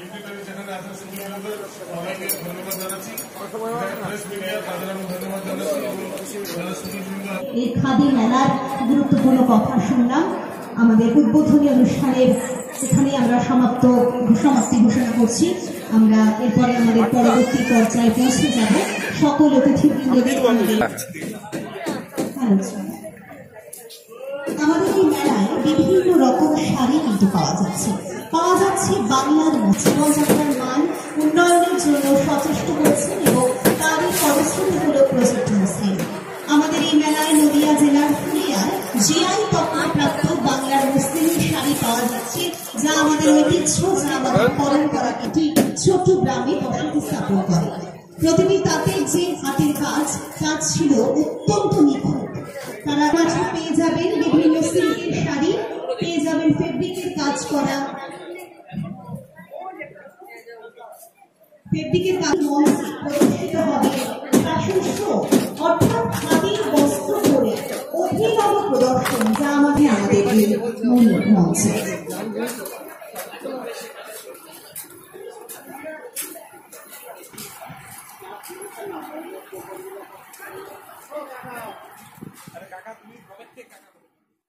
এই খাদি মেলার গুরুত্বপূর্ণ কথা শুনলাম। আমাদের উদ্বোধনী অনুষ্ঠানের এখানে আমরা সমাপ্তি ঘোষণা করছি। আমরা এরপরে আমাদের পরবর্তী পর্যায়ে পৌঁছে যাব। সকল অতিথিবৃন্দদের আমাদের এই মেলায় বিভিন্ন রকম শাড়ি কিন্তু পাওয়া যাচ্ছে বাংলার মধ্যে। জীবনযাত্রার মান উন্নয়নের জন্য সচেষ্ট করছেন এবং তারই ফলশ্রুতি হল প্রজেক্ট মুসলিম। আমাদের এই মেলায় নদিয়া জেলার ফুলিয়ার জিআই তকমাপ্রাপ্ত বাংলার মুসলিমের শাড়ি পাওয়া যাচ্ছে, যা আমাদের ঐতিহ্য, যা আমাদের পরম্পরাকে ঠিক ছোট গ্রামে বসতি স্থাপন করে। প্রতিটি তাঁতের যে হাতের কাজ ছিল অত্যন্ত নিখুঁত। তারা কাছে পেয়ে যাবেন বিভিন্ন সিল্কের শাড়ি, পেয়ে যাবেন ফেব্রিকের কাজ করা, মঞ্চে প্রদর্শিত হবে ফ্যাশন শো, অর্থাৎ খাদির বস্ত্র পরে অভিনব প্রদর্শন, যা আমাদের মূল মঞ্চে।